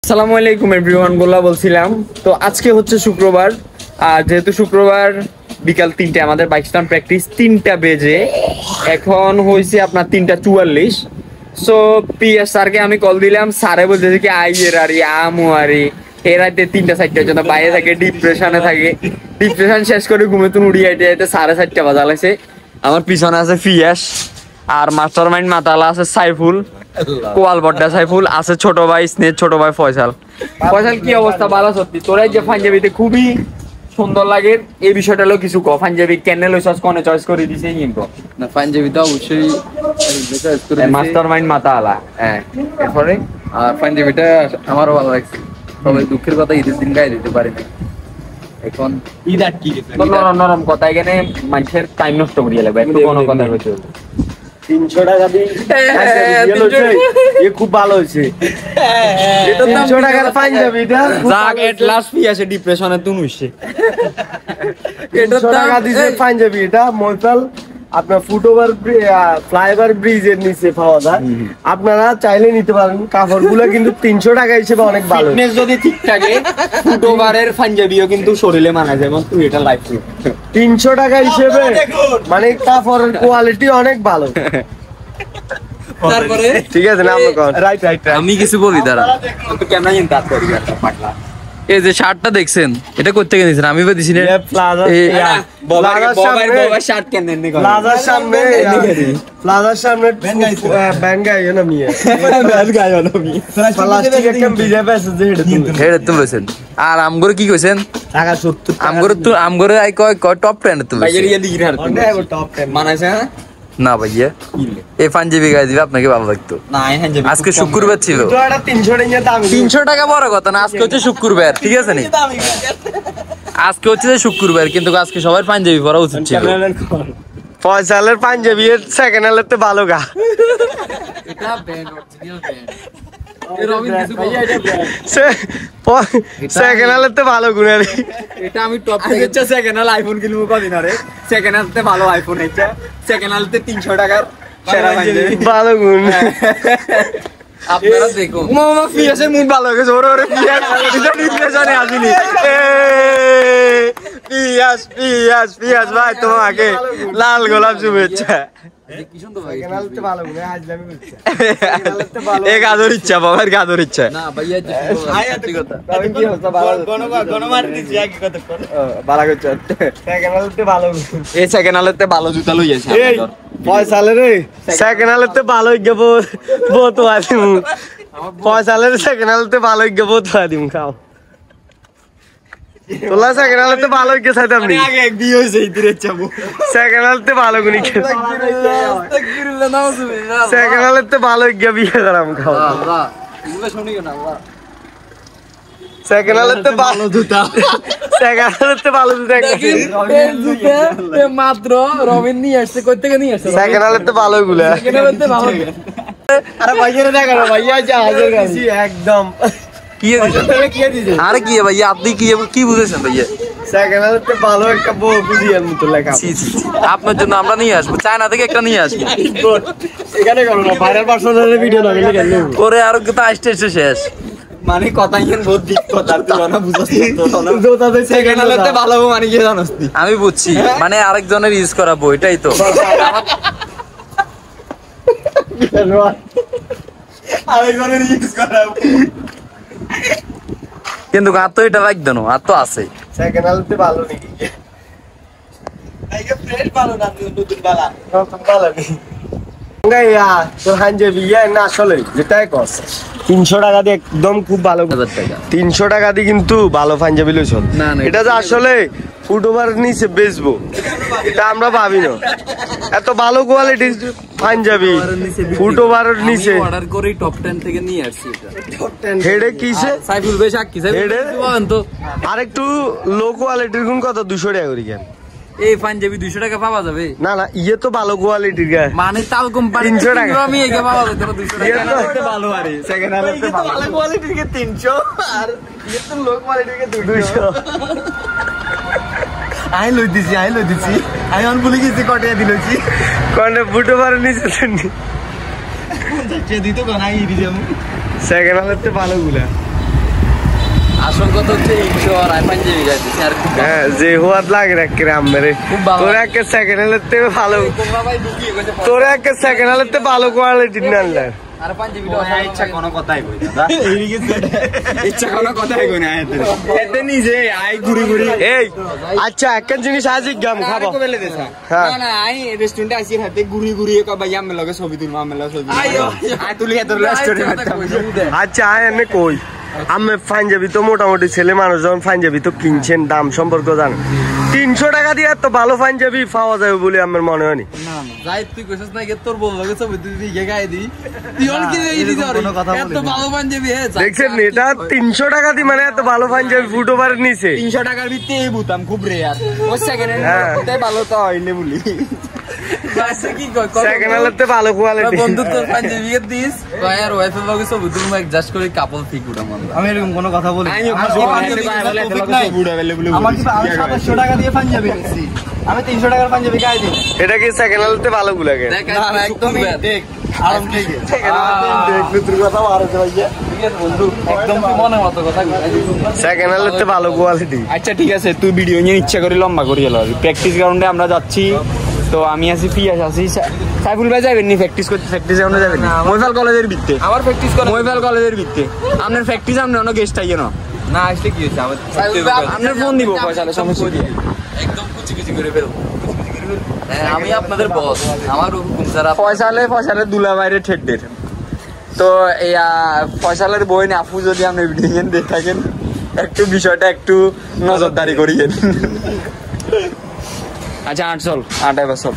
আসসালামু আলাইকুম এভরিওয়ান, গোল্লা বলছিলাম। তো আজকে হচ্ছে শুক্রবার, আর যেহেতু শুক্রবার বিকাল 3টে আমাদের বাইক স্টান প্র্যাকটিস 3টা বেজে এখন হয়েছে আপনার 3:44। সো পিএস স্যারকে আমি কল দিলাম, স্যারে বলতেছে কি আইয়ের আরি আমু আরি এ রাতে 3টা-4টার জন্য বাইরে থাকে, ডিপ্রেশনে থাকে। ডিপ্রেশন শেষ করে ঘুমে তুন উড়িয়ে আইতে আইতে 4:30 বাজা লাগছে। আমার পিছনে আছে পিয়াস, আর মাস্টার মাইন্ড মাতালা আছে সাইফুল, কোয়াল বড্ডা সাইফুল আছে, ছোট ভাই স্নেহ, ছোট ভাই ফয়সাল। ফয়সাল কি অবস্থা? ভালো সত্যি তোরা যে পাঞ্জাবিতে খুবই সুন্দর লাগে, এই বিষয়টা হলো কিছু ক। পাঞ্জাবি কেন লইছস, কোনে চয়েস করে দিছে ইনকো না? পাঞ্জাবি তো অবশ্যই চয়েস করে দিছি, মাস্টার মাইন্ড মাতালা। হ্যাঁ, এরপরে আর পাঞ্জাবিটা আমারও ভালো লাগছে। তবে দুঃখের কথা ঈদের দিন গায়ে দিতে পারি না। এখন ঈদ আর কি নরম নরম কথা, এখানে মানুষের টাইম নষ্ট করিয়ে লাগবে, একটু কোনো কথা হইছে 300 টাকা দিয়ে খুব ভালো হয়েছে। 300 টাকার পাঞ্জাবিটা যাক এট লাস্ট পি আছে ডিপ্রেশনে তুন হইছে। 300 টাকা দিছে পাঞ্জাবি। এটা ময়তাল আপনার ফুটওভার ফ্লাইওভার ব্রিজের নিচে পাওয়া যায়, আপনারা চাইলে নিতে পারেন। কাপড়গুলো কিন্তু 300 টাকা হিসেবে অনেক ভালো। ফিটনেস যদি ঠিক থাকে ফুটওভারের পাঞ্জাবিও কিন্তু শরীরে মানায়, যেমন তুই এটা লাইফ 300 টাকা হিসেবে মানে কাপড়ের কোয়ালিটি অনেক ভালো। তারপরে ঠিক আছে না? রাইট রাইট আমি কিছু বলি দাঁড়া। তুই কেমন ইনকাম করবি একটা পাগলা? এই যে শার্টটা দেখছেন, এটা করতে গেছেন আমি দিছি না। শার্ট কেন নেন প্লাজার সামনে ব্যান গাইও না মিয়া, প্লাস্টিক একদম ভিজে পেছে যে হেড তুলেছেন। আর আমগরে কি কইছেন? টাকা 70 আমগরে আই কয় টপ 10 তুলেছেন। ভাইয়ের ইয়া দিগির হার টপ 10 মানাইছে না? না ভাইয়া, এই পাঞ্জাবি গায়ে দিবে আপনাকে ভালো লাগতো। না পাঞ্জাবি আজকে শুক্রবার ছিল, তো এটা 300 টাকা দাম। 300 টাকা বড় কথা না, আজকে হচ্ছে শুক্রবার, ঠিক আছে নি? আজকে হচ্ছে শুক্রবার, কিন্তু আজকে সবার পাঞ্জাবি পরা উচিত ছিল। ফয়সালের পাঞ্জাবি এর সেকেন্ড হ্যান্ডের তে ভালো গা। এটা ব্র্যান্ড, অরিজিনাল ব্র্যান্ড। সেকেন্ড হ্যান্ডের তে ভালো গুণারি। এটা আমি টপ আচ্ছা সেকেন্ড হ্যান্ড আইফোন কিনবো কদিন আরে, সেকেন্ড হ্যান্ড তে ভালো আইফোন হইছে, সেকেন্ড হ্যান্ড তে 300 টাকার সেরা পাঞ্জাবি ভালো গুণ। আপনারা দেখুন মামা পিয়াসের মুড ভালো হয়ে গেছে, ওরে পিয়াস এটা ডিপ্রেশনে আসিনি। পিয়াস ভাই তোমাকে লাল গোলাপ শুভেচ্ছা। কি সুন্দর ভাই। সেকেন্ড হ্যান্ডের তে ভালো গুণ, হাজলামি করছে। এক আদর ইচ্ছা বাবার আদর ইচ্ছা না ভাইয়া, সত্যি কথা। তবে কি হচ্ছে ভালো গণমার দিছি এক কথা কর ভালো করছে। সেকেন্ড হ্যান্ডের তে ভালো গুণ। এই সেকেন্ড হ্যান্ড তে ভালো জুতা লই আছে এই ফয়সালের সেকেন্ড হ্যান্ডের তে ভালো গেব বহুত আদিম। ফয়সালের সেকেন্ড হ্যান্ডের তে ভালো গেব বহুত আদিম খাও। তোলা সেকেন্ড হ্যান্ডের তে ভালো গে চাইতাম নি, আগে এক বিয়ে হইছে ইতিরে চাবো। সেকেন্ড হ্যান্ডের তে ভালো গুনি কে, তাকবীরুল্লাহ নাউজুবিল্লাহ। সেকেন্ড হ্যান্ডের তে ভালো গে বিয়ে করাম খাও। আল্লাহ এগুলো শুনিও না আল্লাহ। সেকেন্ড হ্যান্ডের তে ভালো জুতা, সেকেন্ড হ্যান্ডের তে ভালো জুতা গেছে। মাত্র রবিন নিয়ে আসছে, কই থেকে নিয়ে আসছে? সেকেন্ড হ্যান্ডের তে ভালো গুলা। ভালো। আরে ভাইয়ের দেখা না, ভাইয়া যা হাজার গাছি একদম। কি দিছে? আরে কি ভাইয়া, আপনি কি বুঝেছেন ভাইয়া? সেকেন্ড হ্যান্ডের তে ভালো একটা বউ বুঝিয়ার মতো লেখা। ছি ছি ছি। আপনার জন্য আমরা নিয়ে আসবো, চায়না থেকে একটা নিয়ে আসবো। এখানে করো না, ভাইরাল পার্সোনালের ভিডিও না গেলে কেন? করে আরো তো আসতে শেষ। মানে কথা ইন বহুত দিক কথা তুই না বুঝছস তো না। জোতাতে সেকেন্ড হ্যান্ড তে ভালো মানে কি জানোস তুই? আমি বুঝছি, মানে আরেকজনের ইউজ করাবো, এটাই তো। আরেকজনের ইউজ করাবো, কিন্তু আর তো এটা রাখ দেন, আর তো আছে। সেকেন্ড হ্যান্ড তে ভালো নাকি? আইগে ফ্রেশ ভালো না নতুন বালা। নতুন ভালো নেই। গাইয়া তো হাঞ্জাবি না আসলে যেটাই কস 300 টাকা দিয়ে একদম খুব ভালো। 300 টাকা দিয়ে কিন্তু ভালো পাঞ্জাবি লইছ না, না, এটা যে আসলে ফুটওভার নিচে বেচবো এটা আমরা ভাবি না। এত ভালো কোয়ালিটির পাঞ্জাবি ফুটওভারের নিচে অর্ডার করে টপ 10 থেকে নিয়ে আসছি এটা। হেডে কিসে সাইফুল ভাই সাক্ষী, সাইফুল বলেন তো। আর একটু লো কোয়ালিটির গুণ কত 200 টাকা করে কেন? এই পাঞ্জাবি 200 টাকা পাওয়া যাবে? না না, ইয়ে তো ভালো কোয়ালিটির গা, মানে তাল কোম্পানি 300 টাকা। আমি একে পাওয়া যাবে 200 ইয়ে টাকা। তো ভালো আরে সেকেন্ড হ্যান্ড তে ভালো কোয়ালিটির কে 300 আর ইয়ে তো লো কোয়ালিটির কে 200। আই লই দিছি আই অন ভুলে গেছি কটিয়া দিলছি কোনে ফুটওভার নিচে শুনি যে দিত গানাই দিছি আমি সেকেন্ড হ্যান্ড তে ভালো গুলা। আসল কথা হচ্ছে ইনশো আর পাঞ্জাবি গাইতেছি আর হ্যাঁ যে হওয়ার লাগে রাখে আমরে খুব ভালো। তোরা একটা সেকেন্ড হ্যান্ডের থেকে ভালো তোমরা ভাই ঢুকিয়ে গেছে তোরা একটা সেকেন্ড হ্যান্ডের থেকে ভালো কোয়ালিটি না আর পাঞ্জাবিটা ইচ্ছা কোনো কথাই কই না ইচ্ছা কোনো কথাই কই না এতে নিজে আই ঘুরি ঘুরি এই আচ্ছা একটা জিনিস আজ গাম খাবো বেলে দেছা হ্যাঁ। না না আই রেস্টুরেন্টে আসি হাতে ঘুরি ঘুরি কই ভাই আমি লগে ছবি তুলমা আমি লগে ছবি আই তুলি এত রেস্টুরেন্ট আচ্ছা আয় এনে কই আমি পাঞ্জাবি তো মোটামুটি ছেলে মানুষ যখন পাঞ্জাবি তো কিনছেন দাম সম্পর্ক জানেন 300 টাকা দিয়ে এত ভালো পাঞ্জাবি পাওয়া যাবে বলে আমার মনে হয়নি যাই তুই কইছস না গে তোর বল লাগে ছবি তুই দিকে গাই দি তুই অল কি এই দিতে পারি এত ভালো পাঞ্জাবি হে দেখছেন এটা 300 টাকা দিয়ে মানে এত ভালো পাঞ্জাবি ফুট ওভার নিচে 300 টাকার ভিতরে এই বুতাম খুব রেয়ার ওই সেকেন্ড হ্যাঁ। হ্যান্ড ভালো তো হইলে বলি আচ্ছা কি কয় সেকেন্ড হ্যান্ডের ভালো কোয়ালিটি বন্ধু তোর পাঞ্জাবি কে দিস কয় আর ওয়াইফাই লগে ছবি তুই অ্যাডজাস্ট করে কাপল ফিক উঠা মন আমি এরকম কোনো কথা বলি আমি আমার কি আমি 700 টাকা দিয়ে পাঞ্জাবি নিছি আমি 300 টাকার পাঞ্জাবি গায়ে দিই এটা কি সেকেন্ড হ্যান্ডের ভালো গুলাকে দেখ একদম দেখ আরাম থেকে একদম মনে মতো কথা সেকেন্ড হ্যান্ডের ভালো কোয়ালিটি আচ্ছা ঠিক আছে তুই ভিডিও নিয়ে ইচ্ছা করে লম্বা করে এলো প্র্যাকটিস গ্রাউন্ডে আমরা যাচ্ছি তো আমি আছি পিয়াস আছি সাইফুল ভাই যাবেন নি প্র্যাকটিস করতে প্র্যাকটিস গ্রাউন্ডে যাবেন মহিফাল কলেজের ভিত্তে আমার প্র্যাকটিস করে মহিফাল কলেজের ভিত্তে আপনার প্র্যাকটিস আপনি অন্য গেস্ট আইয়ে না না আসলে কি হইছে আমার আপনার ফোন দিব পয়সা সমস্যা কি একদম কুচি কুচি করে ফেল হ্যাঁ আমি আপনাদের বস আমার হুকুম ছাড়া ফয়সালে দুলা বাইরে ঠেডদের তো এই ফয়সালের বই না আপু যদি আপনি ভিডিও দেখে থাকেন একটু বিষয়টা একটু নজরদারি করিয়েন আচ্ছা 8 চল 8 এবার চল